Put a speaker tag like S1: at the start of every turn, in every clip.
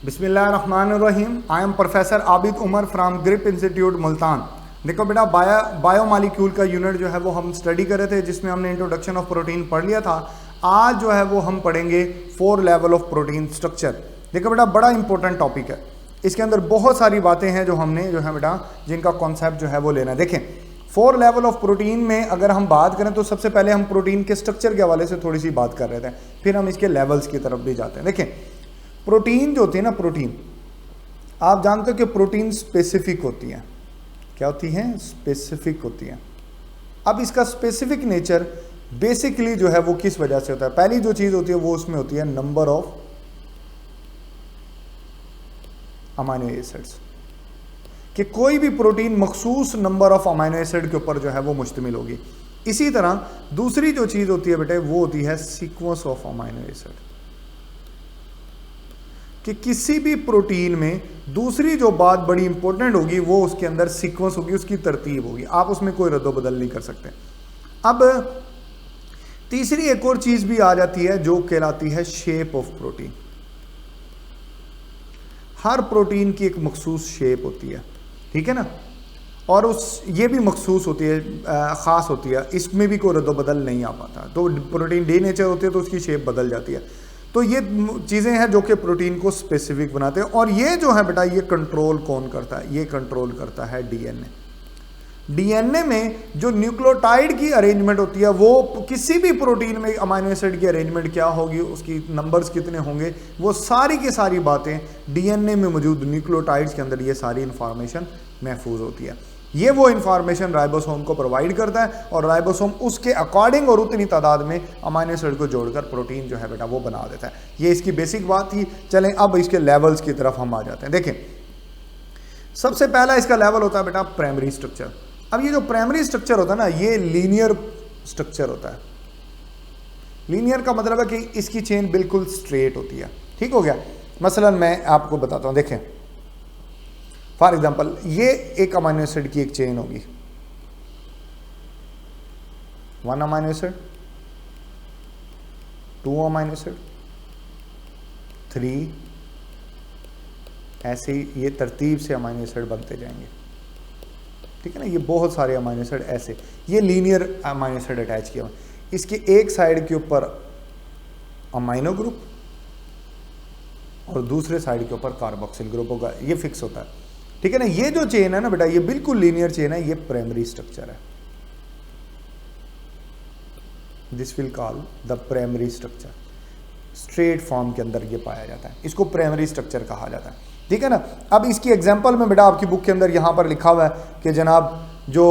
S1: बिस्मिल्लाहिर्रहमानिर्रहीम। I am professor Abid Umar from Grip institute Multan. देखो बेटा, बायोमॉलिक्यूल का यूनिट जो है वो हम स्टडी कर रहे थे, जिसमें हमने इंट्रोडक्शन ऑफ प्रोटीन पढ़ लिया था। आज जो है वो हम पढ़ेंगे 4 लेवल ऑफ प्रोटीन स्ट्रक्चर। देखो बेटा, बड़ा इंपॉर्टेंट टॉपिक है, इसके अंदर बहुत सारी बातें हैं जो हमने जो है बेटा जिनका कॉन्सेप्ट जो है वो लेना है। देखें, 4 लेवल ऑफ प्रोटीन में अगर हम बात करें तो सबसे पहले हम प्रोटीन के स्ट्रक्चर के हवाले से थोड़ी सी बात कर रहे थे, फिर हम इसके लेवल्स की तरफ भी जाते हैं। देखें, प्रोटीन जो होती है ना, प्रोटीन आप जानते हो कि प्रोटीन स्पेसिफिक होती है। क्या होती है? स्पेसिफिक होती है। अब इसका स्पेसिफिक नेचर बेसिकली जो है वो किस वजह से होता है? पहली जो चीज होती है वो उसमें होती है नंबर ऑफ अमाइनो एसिड्स, कि कोई भी प्रोटीन मखसूस नंबर ऑफ अमाइनो एसिड के ऊपर जो है वो मुश्तमिल होगी। इसी तरह दूसरी जो चीज होती है बेटे वो होती है सीक्वेंस ऑफ अमाइनो एसिड, कि किसी भी प्रोटीन में दूसरी जो बात बड़ी इंपॉर्टेंट होगी वो उसके अंदर सीक्वेंस होगी, उसकी तरतीब होगी, आप उसमें कोई रद्दोबदल नहीं कर सकते। अब तीसरी एक और चीज भी आ जाती है जो कहलाती है shape of protein. Her protein की एक मखसूस शेप होती है, ठीक है ना, और ये भी मखसूस होती है, ख़ास होती है, इसमें भी कोई रद्दोबदल नहीं आ पाता। तो प्रोटीन डी नेचर होती है तो उसकी शेप बदल जाती है। तो ये चीज़ें हैं जो कि प्रोटीन को स्पेसिफिक बनाते हैं। और ये जो है बेटा, ये कंट्रोल कौन करता है? ये कंट्रोल करता है डीएनए। डीएनए में जो न्यूक्लियोटाइड की अरेंजमेंट होती है, वो किसी भी प्रोटीन में अमाइनो एसिड की अरेंजमेंट क्या होगी, उसकी नंबर्स कितने होंगे, वो सारी की सारी बातें डीएनए में मौजूद न्यूक्लियोटाइड्स के अंदर ये सारी इंफॉर्मेशन महफूज होती है। ये वो इंफॉर्मेशन राइबोसोम को प्रोवाइड करता है और राइबोसोम उसके अकॉर्डिंग और उतनी तादाद में अमाइनो एसिड को जोड़कर प्रोटीन जो है बेटा वो बना देता है। ये इसकी बेसिक बात थी। चलें अब इसके लेवल्स की तरफ हम आ जाते हैं। देखें, सबसे पहला इसका लेवल होता है बेटा प्राइमरी स्ट्रक्चर। अब ये जो प्राइमरी स्ट्रक्चर होता है ना, ये लीनियर स्ट्रक्चर होता है। लीनियर का मतलब है कि इसकी चेन बिल्कुल स्ट्रेट होती है। ठीक हो गया? मसलन मैं आपको बताता हूं, देखें फॉर एग्जाम्पल, ये एक अमाइनो एसिड की एक चेन होगी, 1 अमाइनो एसिड, 2 अमाइनो एसिड, 3, ऐसे ही ये तरतीब से अमाइनो एसिड बनते जाएंगे। ठीक है ना, ये बहुत सारे अमाइनो एसिड ऐसे, ये लीनियर अमाइनो एसिड अटैच किया हुआ। इसके एक साइड के ऊपर अमाइनो ग्रुप और दूसरे साइड के ऊपर कार्बोक्सिल ग्रुप होगा, ये फिक्स होता है। ठीक है ना, ये जो चेन है ना बेटा, ये बिल्कुल लीनियर चेन है, ये प्राइमरी स्ट्रक्चर है। This will call the primary structure. Straight form के अंदर ये पाया जाता है, इसको प्राइमरी स्ट्रक्चर कहा जाता है। ठीक है ना। अब इसकी एग्जांपल में बेटा आपकी बुक के अंदर यहां पर लिखा हुआ है कि जनाब जो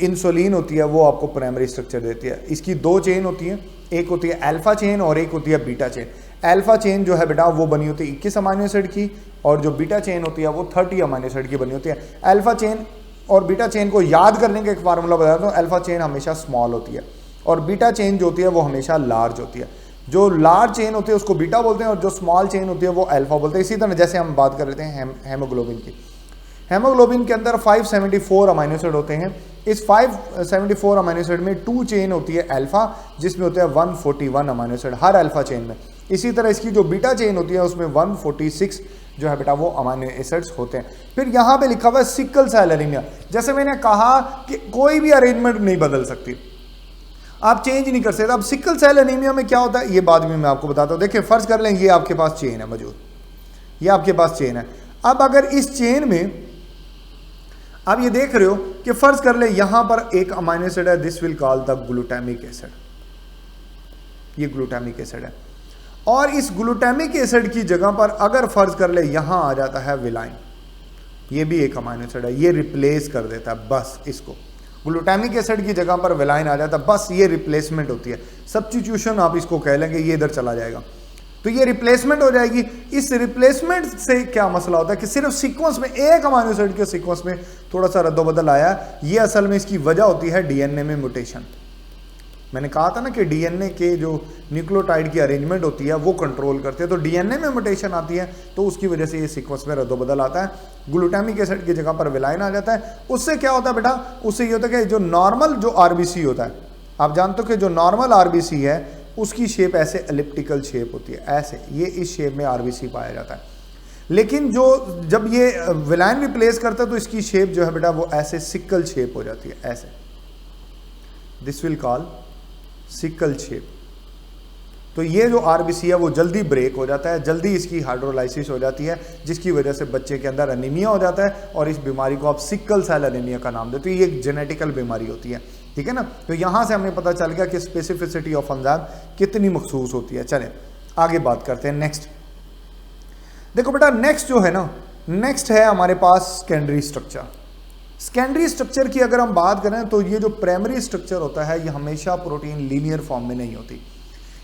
S1: इंसुलिन होती है वो आपको प्राइमरी स्ट्रक्चर देती है। इसकी 2 चेन होती हैं, एक होती है अल्फा चेन और एक होती है बीटा चेन। अल्फा चेन जो है बेटा वो बनी होती है 21 अमाइनो एसिड की, और जो बीटा चेन होती है वो 30 अमाइनो एसिड की बनी होती है। अल्फा चेन और बीटा चेन को याद करने का एक फार्मूला बताता हूँ। अल्फा चेन हमेशा स्मॉल होती है और बीटा चेन जो होती है वो हमेशा लार्ज होती है। जो लार्ज चेन होती है उसको बीटा बोलते हैं और जो स्मॉल चेन होती है वो अल्फा बोलते हैं। इसी तरह जैसे हम बात कर रहे थे हेमोग्लोबिन की, हेमोग्लोबिन के अंदर 574 अमाइनो एसिड होते हैं। इस 574 अमाइनो एसिड में 2 चेन होती है अल्फा, जिसमें होते हैं 141 अमाइनो एसिड हर अल्फा चेन में। इसी तरह इसकी जो बीटा चेन होती है उसमें 146 जो है बेटा वो अमाइनो एसिड्स होते हैं। फिर यहाँ पे लिखा हुआ है सिकल सेल एनीमिया। जैसे मैंने कहा कि कोई भी अरेंजमेंट नहीं बदल सकती, आप चेंज नहीं कर सकते। अब सिकल सेल एनीमिया में क्या होता है ये बाद में मैं आपको बताता हूँ। देखिए, फर्ज कर लें ये आपके पास चेन है मौजूद, ये आपके पास चेन है। अब अगर इस चेन में आप ये देख रहे हो कि फर्ज कर ले यहां पर एक अमाइनो एसिड है, this will call the glutamic acid. ये ग्लूटामिक एसिड है, और इस ग्लूटामिक एसिड की जगह पर अगर फर्ज कर ले यहां आ जाता है विलाइन, ये भी एक अमाइनो एसिड है, ये रिप्लेस कर देता है। बस इसको ग्लूटामिक एसिड की जगह पर विलाइन आ जाता है, बस ये रिप्लेसमेंट होती है, सब्स्टिट्यूशन आप इसको कह लेंगे, ये इधर चला जाएगा तो ये रिप्लेसमेंट हो जाएगी। इस रिप्लेसमेंट से क्या मसला होता है कि सिर्फ सीक्वेंस में एक अमाइनो एसिड के सीक्वेंस में थोड़ा सा रद्दोबदल आया, ये असल में इसकी वजह होती है डीएनए में म्यूटेशन। मैंने कहा था ना कि डीएनए के जो न्यूक्लियोटाइड की अरेंजमेंट होती है वो कंट्रोल करते हैं, तो डीएनए में म्यूटेशन आती है तो उसकी वजह से ये सीक्वेंस में रद्दोबदल आता है, ग्लूटामिक एसिड की जगह पर विलाइन आ जाता है। उससे क्या होता है बेटा, उससे ये होता है कि जो नॉर्मल जो आरबीसी होता है, आप जानते हो कि जो नॉर्मल आरबीसी है उसकी शेप ऐसे एलिप्टिकल शेप होती है, ऐसे ये इस शेप में आरबीसी पाया जाता है। लेकिन जो जब ये विलाइन रिप्लेस करता है तो इसकी शेप जो है बेटा वो ऐसे सिकल शेप हो जाती है, ऐसे। This will call sickle shape. तो ये जो आरबीसी है वो जल्दी ब्रेक हो जाता है, जल्दी इसकी हाइड्रोलाइसिस हो जाती है, जिसकी वजह से बच्चे के अंदर एनीमिया हो जाता है और इस बीमारी को आप सिकल सेल एनीमिया का नाम देते हो। ये एक जेनेटिकल बीमारी होती है, ठीक है ना। तो यहाँ से हमें पता चल गया कि स्पेसिफिसिटी ऑफ एंजाइम कितनी मखसूस होती है। चलें आगे बात करते हैं। नेक्स्ट देखो बेटा, नेक्स्ट जो है ना, नेक्स्ट है हमारे पास सेकेंडरी स्ट्रक्चर। सेकेंडरी स्ट्रक्चर की अगर हम बात करें तो ये जो प्राइमरी स्ट्रक्चर होता है ये हमेशा प्रोटीन लीनियर फॉर्म में नहीं होती।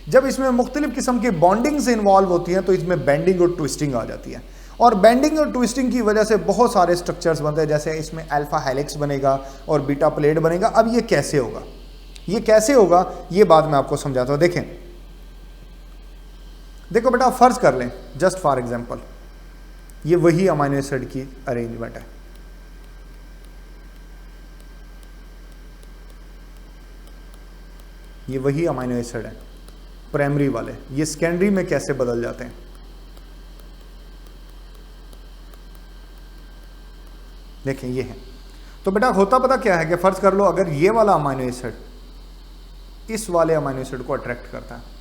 S1: जब इसमें मुख्तलिफ किस्म की बॉन्डिंग से इन्वॉल्व होती हैं तो इसमें बेंडिंग और ट्विस्टिंग आ जाती है, और बेंडिंग और ट्विस्टिंग की वजह से बहुत सारे स्ट्रक्चर्स बनते हैं। जैसे इसमें अल्फा हेलिक्स बनेगा और बीटा प्लेट बनेगा। अब ये कैसे होगा, ये कैसे होगा, ये बात मैं आपको समझाता हूँ। देखें, देखो बेटा, फर्ज कर लें जस्ट फॉर एग्जांपल ये वही अमीनो एसिड की अरेंजमेंट है। ये वही अमीनो एसिड है प्राइमरी वाले, ये सेकेंडरी में कैसे बदल जाते हैं। देखें ये है। तो बेटा होता पता क्या है कि फर्ज कर लो अगर ये वाला अमीनो एसिड इस वाले अमीनो एसिड को अट्रैक्ट करता है,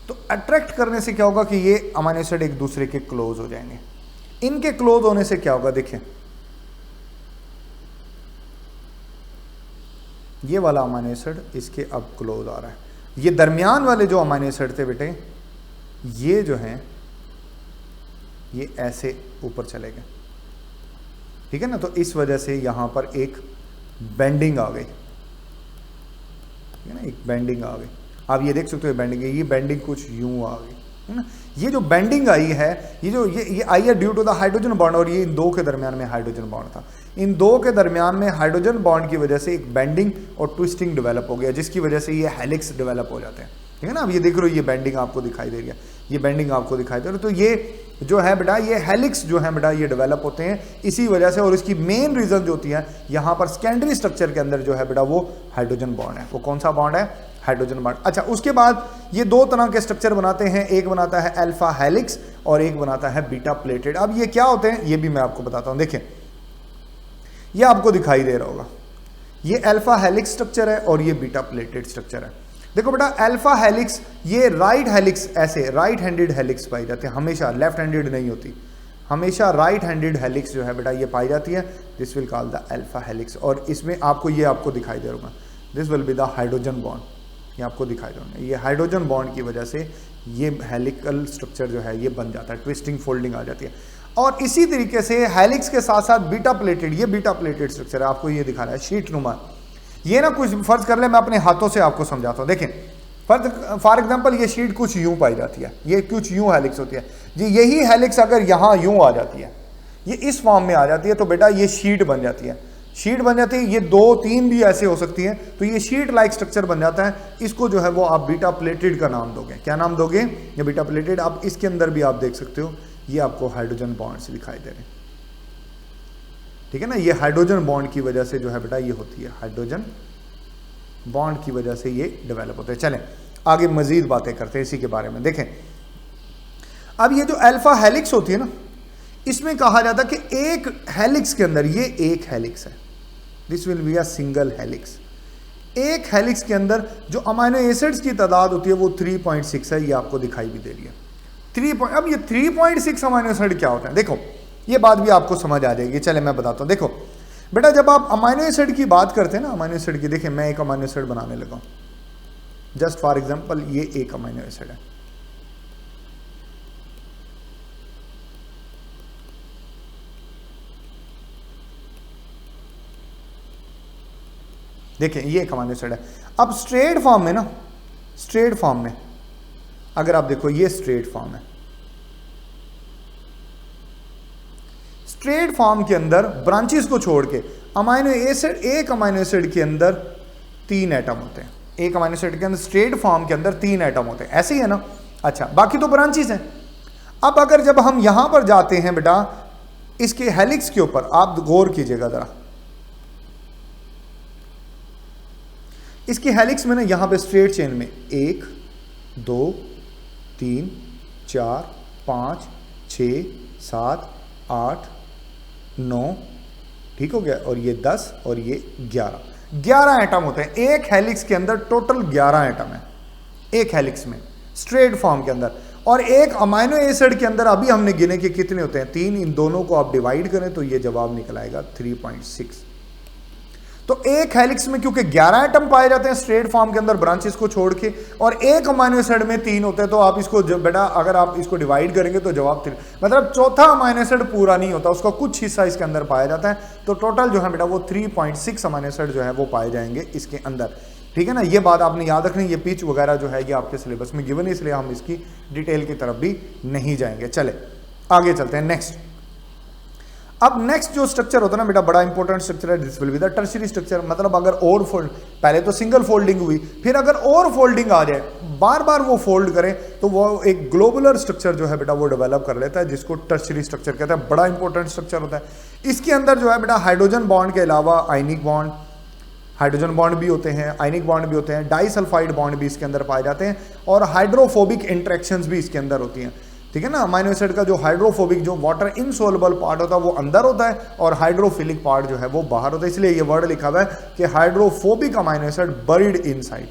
S1: तो अट्रैक्ट करने से क्या होगा कि ये अमीनो एसिड एक दूसरे के क्लोज हो जाएंगे। इनके क्लोज होने से क्या होगा, देखिए ये वाला अमीनो एसिड इसके अब क्लोज आ रहा है। ये दरमियान वाले जो अमीनो एसिड थे बेटे, ये जो हैं ये ऐसे ऊपर चले गए, ठीक है ना। तो इस वजह से यहां पर एक बेंडिंग आ गई, ठीक है ना, एक बेंडिंग आ गई। आप ये देख सकते हो बेंडिंग है, ये बेंडिंग कुछ यूं आ गई, है ना। ये जो बेंडिंग आई है, ये आई है due to the hydrogen bond, और ये इन दो के दरमियान में हाइड्रोजन बॉन्ड था। इन दो के दरमियान में हाइड्रोजन बॉन्ड की वजह से एक बेंडिंग और ट्विस्टिंग डेवलप हो गया, जिसकी वजह से ये हेलिक्स डेवलप हो जाते हैं, ठीक है ना। अब ये देख रहे हो, ये बेंडिंग आपको दिखाई दे रही है, ये बेंडिंग आपको दिखाई दे रही है। तो ये जो है बेटा, ये हेलिक्स जो है बेटा, ये डेवलप होते हैं इसी वजह से। और इसकी मेन रीजन जो होती है यहाँ पर सेकेंडरी स्ट्रक्चर के अंदर जो है बेटा, वो हाइड्रोजन बॉन्ड है। वो कौन सा बॉन्ड है, हाइड्रोजन बॉन्ड। अच्छा, उसके बाद ये दो तरह के स्ट्रक्चर बनाते हैं, एक बनाता है अल्फा हेलिक्स और एक बनाता है बीटा प्लेटेड। अब ये क्या होते हैं ये भी मैं आपको बताता हूं। देखें, ये आपको दिखाई दे रहा होगा, ये अल्फा हेलिक्स स्ट्रक्चर है और ये बीटा प्लेटेड स्ट्रक्चर है। देखो बेटा, अल्फा हेलिक्स ये राइट हेलिक्स, ऐसे राइट हैंडेड हेलिक्स पाई जाती है, हमेशा लेफ्ट हैंडेड नहीं होती, हमेशा राइट हैंडेड हेलिक्स जो है बेटा ये पाई जाती है। This will call the alpha helix. और इसमें आपको ये आपको दिखाई दे रहा, this will be the hydrogen bond, ये आपको दिखाई दे रहा है। ये हाइड्रोजन बॉन्ड की वजह से ये हेलिकल स्ट्रक्चर जो है ये बन जाता है, ट्विस्टिंग फोल्डिंग आ जाती है। और इसी तरीके से हेलिक्स के साथ साथ बीटा प्लेटेड, ये बीटा प्लेटेड स्ट्रक्चर है, आपको ये दिखा रहा है शीट नुमा। ये ना कुछ फर्ज कर ले, मैं अपने हाथों से आपको समझाता हूँ। देखें, फॉर एग्जांपल ये शीट कुछ यूं पाई जाती है, ये कुछ यूं हेलिक्स होती है जी। यही हेलिक्स अगर यहाँ यूं आ जाती है, ये इस फॉर्म में आ जाती है, तो बेटा ये शीट बन जाती है, शीट बन जाती है। ये दो तीन भी ऐसे हो सकती हैं, तो ये शीट लाइक स्ट्रक्चर बन जाता है। इसको जो है वो आप बीटा प्लेटेड का नाम दोगे। क्या नाम दोगे, ये बीटा प्लेटेड। आप इसके अंदर भी आप देख सकते हो, ये आपको हाइड्रोजन बॉन्ड से दिखाई दे रहे हैं, ठीक है ना। ये हाइड्रोजन बॉन्ड की वजह से जो है बेटा ये होती है, हाइड्रोजन बॉन्ड की वजह से ये डेवलप होते हैं। चलें आगे मजीद बातें करते हैं इसी के बारे में। देखें, अब ये जो अल्फा हेलिक्स होती है ना, इसमें कहा जाता है कि एक हेलिक्स के अंदर, ये एक हेलिक्स है, this will be a single helix. एक हेलिक्स के अंदर जो अमीनो एसिड्स की तादाद होती है वो 3.6 है, ये आपको दिखाई भी दे रही है 3 अब ये 3.6 अमीनो एसिड क्या होता है, देखो ये बात भी आपको समझ आ जाएगी। चले मैं बताता हूँ। देखो बेटा, जब आप अमीनो एसिड की बात करते हैं ना, अमीनो एसिड की, देखें मैं एक अमीनो एसिड बनाने लगा हूँ, जस्ट फॉर एग्जांपल ये एक अमीनो एसिड है। देखें ये एक अमीनो एसिड है। अब स्ट्रेट फॉर्म में ना, स्ट्रेट फॉर्म में अगर आप देखो, ये स्ट्रेट फॉर्म है। स्ट्रेट फॉर्म के अंदर ब्रांचेस को छोड़ के अमीनो एसिड, एक अमीनो एसिड के अंदर 3 एटम होते हैं। एक अमीनो एसिड के अंदर स्ट्रेट फॉर्म के अंदर 3 एटम होते हैं, ऐसे ही है ना। अच्छा, बाकी तो ब्रांचेस हैं। अब अगर जब हम यहां पर जाते हैं बेटा, इसके हेलिक्स के ऊपर आप गौर कीजिएगा जरा, इसकी हेलिक्स में ना यहां पे स्ट्रेट चेन में 1 2 3 4 5 6 7 8 9, ठीक हो गया, और ये 10 और ये 11 एटम होते हैं एक हेलिक्स के अंदर। टोटल 11 एटम है एक हेलिक्स में स्ट्रेट फॉर्म के अंदर। और एक अमाइनो एसिड के अंदर अभी हमने गिने कि कितने होते हैं 3, इन दोनों को आप डिवाइड करें तो ये जवाब निकल आएगा 3.6। तो एक हेलिक्स में क्योंकि 11 एटम पाए जाते हैं स्ट्रेट फॉर्म के अंदर ब्रांचेस को छोड़ के, और एक अमाइनो एसिड में 3 होते हैं, तो आप इसको बेटा अगर आप इसको डिवाइड करेंगे तो जवाब 3, मतलब चौथा अमाइनो एसिड पूरा नहीं होता, उसका कुछ हिस्सा इसके अंदर पाया जाता है। तो टोटल जो है बेटा वो 3.6 अमाइनो एसिड जो है वो पाए जाएंगे इसके अंदर, ठीक है ना। ये बात आपने याद रखनी, ये पिच वगैरह जो है ये आपके सिलेबस में गिवन है, इसलिए हम इसकी डिटेल की तरफ भी नहीं जाएंगे। चले आगे चलते हैं नेक्स्ट। अब नेक्स्ट जो स्ट्रक्चर होता है ना बेटा, बड़ा इंपॉर्टेंट स्ट्रक्चर है, this will be the tertiary structure. मतलब अगर और फोल्ड, पहले तो सिंगल फोल्डिंग हुई, फिर अगर और फोल्डिंग आ जाए, बार बार वो फोल्ड करें, तो वो एक ग्लोबुलर स्ट्रक्चर जो है बेटा वो डेवलप कर लेता है, जिसको टर्शियरी स्ट्रक्चर कहते हैं। बड़ा इंपॉर्टेंट स्ट्रक्चर होता है। इसके अंदर जो है बेटा हाइड्रोजन बॉन्ड के अलावा आयनिक बॉन्ड, हाइड्रोजन बॉन्ड भी होते हैं, आयनिक बॉन्ड भी होते हैं, डाइसल्फाइड बॉन्ड भी इसके अंदर पाए जाते हैं, और हाइड्रोफोबिक इंटरेक्शंस भी इसके अंदर होती हैं, ठीक है ना। अमाइनो एसिड का जो हाइड्रोफोबिक, जो वाटर इनसोल्युबल पार्ट होता है वो अंदर होता है, और हाइड्रोफिलिक पार्ट जो है वो बाहर होता है। इसलिए ये वर्ड लिखा हुआ है कि hydrophobic amino acid buried inside,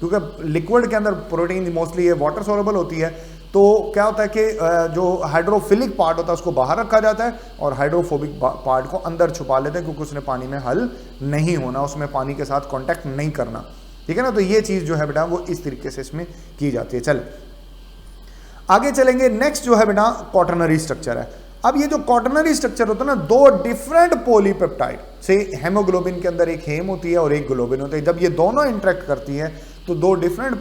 S1: क्योंकि लिक्विड के अंदर प्रोटीन मोस्टली ये वाटर सोल्युबल होती है, तो क्या होता है कि जो हाइड्रोफिलिक पार्ट होता है उसको बाहर रखा जाता है, और हाइड्रोफोबिक पार्ट को अंदर छुपा लेते हैं, क्योंकि उसने पानी में हल नहीं होना, उसमें पानी के साथ कांटेक्ट नहीं करना, ठीक है ना। तो ये चीज़ जो है बेटा वो इस तरीके से इसमें की जाती है। चल आगे चलेंगे। नेक्स्ट जो है बेटा क्वाटरनरी स्ट्रक्चर है। अब ये जो क्वाटरनरी स्ट्रक्चर होता है ना, 2 डिफरेंट पॉलीपेप्टाइड से, हेमोग्लोबिन के अंदर एक हेम होती है और एक ग्लोबिन होता है, जब ये दोनों इंटरेक्ट करती हैं तो 2 डिफरेंट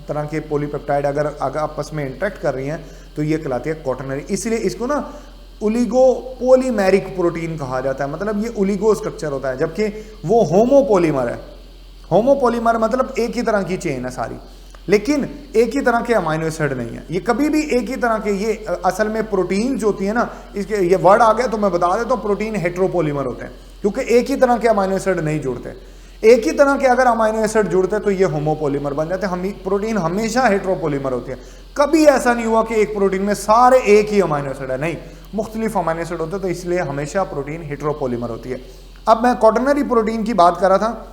S1: तरह के पॉलीपेप्टाइड अगर आपस में इंटरेक्ट कर रही हैं तो ये कहलाती है क्वाटरनरी। इसलिए इसको ना ओलिगोपोलीमेरिक प्रोटीन कहा जाता है, मतलब ये ओलिगो स्ट्रक्चर होता है, जबकि वो होमोपोलीमर है। होमोपोलीमर मतलब एक ही तरह की चेन है सारी, लेकिन एक ही तरह के अमाइनो एसिड नहीं है। ये कभी भी एक ही तरह के, ये असल में प्रोटीन जो होती है ना, इसके ये वर्ड आ गया तो मैं बता देता हूँ, प्रोटीन हेट्रोपोलीमर होते हैं, क्योंकि एक ही तरह के अमाइनो एसिड नहीं जुड़ते। एक ही तरह के अगर अमाइनो एसिड जुड़ते तो ये होमोपोलीमर बन जाते हैं। प्रोटीन हमेशा हेट्रोपोलीमर होती है। कभी ऐसा नहीं हुआ कि एक प्रोटीन में सारे एक ही अमाइनो एसिड है, नहीं, मुख्तलिफ अमाइनो एसिड होते हैं, तो इसलिए हमेशा प्रोटीन हेट्रोपोलीमर होती है। अब मैं क्वाटरनरी प्रोटीन की बात कर रहा था।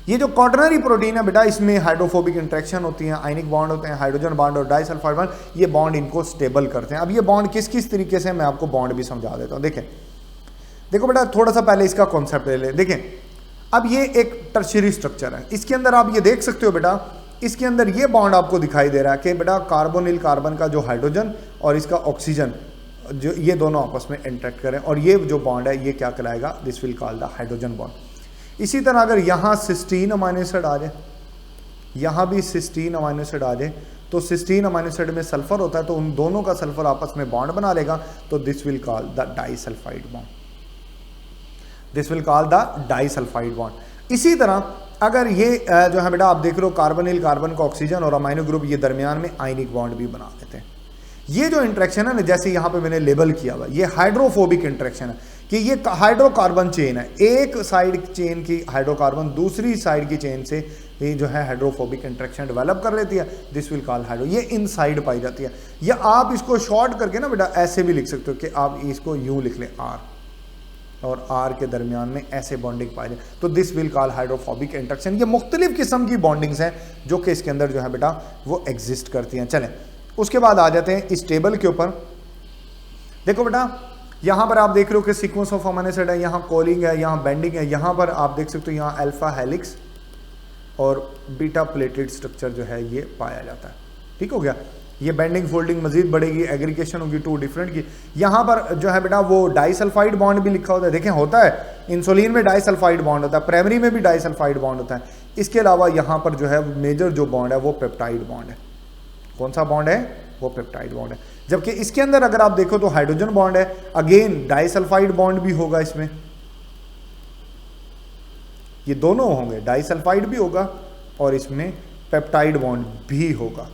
S1: ये जो क्वाटरनरी प्रोटीन है बेटा, इसमें हाइड्रोफोबिक इंटरेक्शन होती है, आयनिक बॉन्ड होते हैं, हाइड्रोजन बॉन्ड और डाइसल्फाइड बॉन्ड, ये बॉन्ड इनको स्टेबल करते हैं। अब ये बॉन्ड किस किस तरीके से, मैं आपको बॉन्ड भी समझा देता हूँ। देखो बेटा, थोड़ा सा पहले इसका कॉन्सेप्ट ले लें। देखें, अब ये एक टर्शियरी स्ट्रक्चर है, इसके अंदर आप ये देख सकते हो बेटा, इसके अंदर ये बॉन्ड आपको दिखाई दे रहा है कि बेटा कार्बोनिल कार्बन का जो हाइड्रोजन और इसका ऑक्सीजन, जो ये दोनों आपस में इंटरेक्ट करें, और ये जो बॉन्ड है ये क्या कहलाएगा, this will call the hydrogen bond. इसी तरह अगर यहाँ सिस्टीन अमाइनो एसिड आ जाए, यहाँ भी सिस्टीन अमाइनो एसिड आ जाए, तो सिस्टीन अमाइनो एसिड में सल्फर होता है, तो उन दोनों का सल्फर आपस में बॉन्ड बना लेगा, तो this will call the disulphide bond, this will call the disulphide bond. इसी तरह अगर ये जो है बेटा आप देख रहे हो, कार्बोनिल कार्बन का ऑक्सीजन और अमाइनो ग्रुप, ये दरमियान में आयनिक बॉन्ड भी बना देते हैं। ये जो इंटरेक्शन है ना, जैसे यहाँ पे मैंने लेबल किया हुआ, ये हाइड्रोफोबिक इंटरेक्शन है, कि ये हाइड्रोकार्बन चेन है, एक साइड चेन की हाइड्रोकार्बन दूसरी साइड की चेन से ये जो है हाइड्रोफोबिक इंटरेक्शन डेवलप कर लेती है, दिस विल कॉल हाइड्रो। ये इनसाइड पाई जाती है, या आप इसको शॉर्ट करके ना बेटा ऐसे भी लिख सकते हो कि आप इसको यूं लिख लें, आर और आर के दरमियान में ऐसे बॉन्डिंग पाई जाए, तो this will call hydrophobic interaction. ये मुख्तलिफ किस्म की बॉन्डिंग्स हैं जो कि इसके अंदर जो है बेटा वो एग्जिस्ट करती हैं। चलें उसके बाद आ जाते हैं इस टेबल के ऊपर। देखो बेटा, यहाँ पर आप देख रहे हो कि सीक्वेंस ऑफ अमाइनो एसिड है, यहाँ कॉलिंग है, यहाँ बेंडिंग है, यहाँ पर आप देख सकते हो यहाँ अल्फा हेलिक्स और बीटा प्लेटेड स्ट्रक्चर जो है ये पाया जाता है। ठीक हो गया, ये बेंडिंग फोल्डिंग मजीद बढ़ेगी, एग्रीगेशन होगी 2 डिफरेंट की। यहाँ पर जो है बेटा वो डाइसल्फाइड बॉन्ड भी लिखा होता है, देखें होता है, इंसुलिन में डाइसल्फाइड बॉन्ड होता है, प्राइमरी में भी डाइसल्फाइड बॉन्ड होता है। इसके अलावा यहाँ पर जो है मेजर जो बॉन्ड है वो पेप्टाइड बॉन्ड है। कौन सा बॉन्ड है, वो पेप्टाइड बॉन्ड है। जबकि इसके अंदर अगर आप देखो तो हाइड्रोजन बॉन्ड है, अगेन डाइसल्फाइड बॉन्ड भी होगा इसमें, ये दोनों होंगे, डाइसल्फाइड भी होगा और इसमें पेप्टाइड बॉन्ड भी होगा।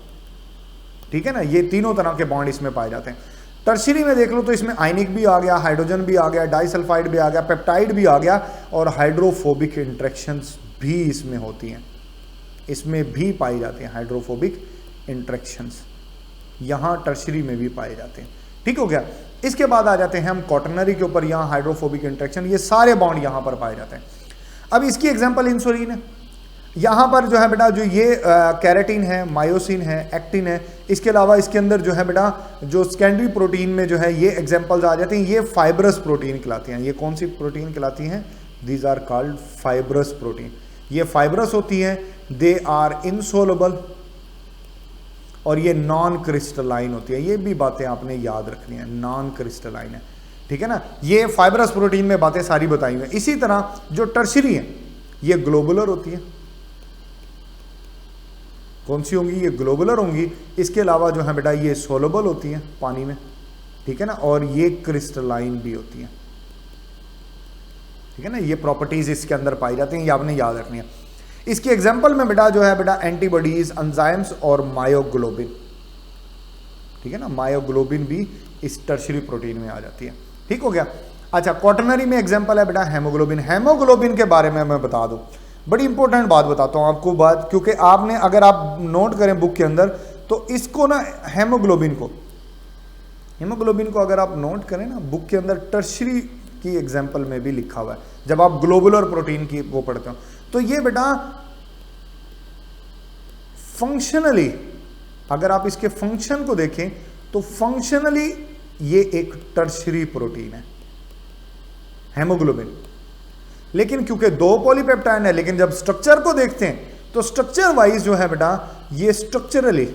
S1: ठीक है ना, ये तीनों तरह के बॉन्ड इसमें पाए जाते हैं। टर्शियरी में देख लो तो इसमें आयनिक भी आ गया, हाइड्रोजन भी आ गया, डाइसल्फाइड भी आ गया, पेप्टाइड भी आ गया, और हाइड्रोफोबिक इंटरेक्शंस भी इसमें होती हैं, इसमें भी पाई जाती हैं हाइड्रोफोबिक इंटरेक्शंस, यहाँ टर्शियरी में भी पाए जाते हैं। ठीक हो गया। इसके बाद आ जाते हैं हम क्वाटरनरी के ऊपर, यहाँ हाइड्रोफोबिक इंटरेक्शन, ये सारे बॉन्ड यहाँ पर पाए जाते हैं। अब इसकी एग्जांपल इंसुलिन है। यहाँ पर जो है बेटा जो ये कैरेटिन है, मायोसिन है, एक्टिन है, इसके अलावा इसके अंदर जो है बेटा जो सेकेंडरी प्रोटीन में जो है ये एग्जांपल्स आ जाते हैं, ये फाइब्रस प्रोटीन कहलाती हैं। ये कौन सी प्रोटीन कहलाती हैं? These are called fibrous protein. ये फाइब्रस होती हैं, दे आर इनसोलबल और ये नॉन क्रिस्टलाइन होती है। ये भी बातें आपने याद रखनी है, नॉन क्रिस्टलाइन है, ठीक है ना। ये फाइब्रस प्रोटीन में बातें सारी बताई हुई हैं। इसी तरह जो टर्शियरी है ये ग्लोबुलर होती है। कौन सी होंगी? ये ग्लोबुलर होंगी। इसके अलावा जो है बेटा ये सोलबल होती हैं पानी में, ठीक है ना, और ये क्रिस्टलाइन भी होती हैं, ठीक है ना। ये प्रॉपर्टीज इसके अंदर पाई जाती हैं, ये आपने याद रखनी है। इसकी एग्जांपल में बेटा जो है बेटा एंटीबॉडीज, एंजाइम्स और मायोग्लोबिन, ठीक है ना। मायोग्लोबिन भी इस टर्शियरी प्रोटीन में आ जाती है, ठीक हो गया। अच्छा, क्वाटरनरी में एग्जांपल है बेटा हेमोग्लोबिन। हेमोग्लोबिन के बारे में मैं बता दूं, बड़ी इंपॉर्टेंट बात बताता हूं आपको बात, क्योंकि आपने अगर आप नोट करें बुक के अंदर तो इसको ना हेमोग्लोबिन को अगर आप नोट करें ना बुक के अंदर टर्शियरी की एग्जांपल में भी लिखा हुआ है, जब आप ग्लोबुलर प्रोटीन की वो पढ़ते हो तो ये बेटा फंक्शनली अगर आप इसके फंक्शन को देखें तो फंक्शनली ये एक टर्शियरी प्रोटीन है हेमोग्लोबिन। लेकिन क्योंकि दो पॉलीपेप्टाइड है, लेकिन जब स्ट्रक्चर को देखते हैं तो स्ट्रक्चर वाइज जो है बेटा ये स्ट्रक्चरली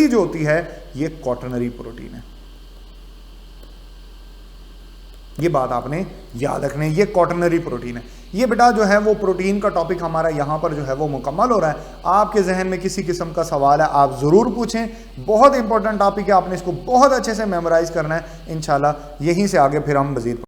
S1: जो होती है ये क्वाटरनरी प्रोटीन है। ये बात आपने याद रखनी है, ये क्वाटरनरी प्रोटीन है। ये बेटा जो है वो प्रोटीन का टॉपिक हमारा यहाँ पर जो है वो मुकम्मल हो रहा है। आपके जहन में किसी किस्म का सवाल है आप ज़रूर पूछें, बहुत इंपॉर्टेंट टॉपिक है, आपने इसको बहुत अच्छे से मेमोराइज करना है। इंशाल्लाह यहीं से आगे फिर हम मज़ीद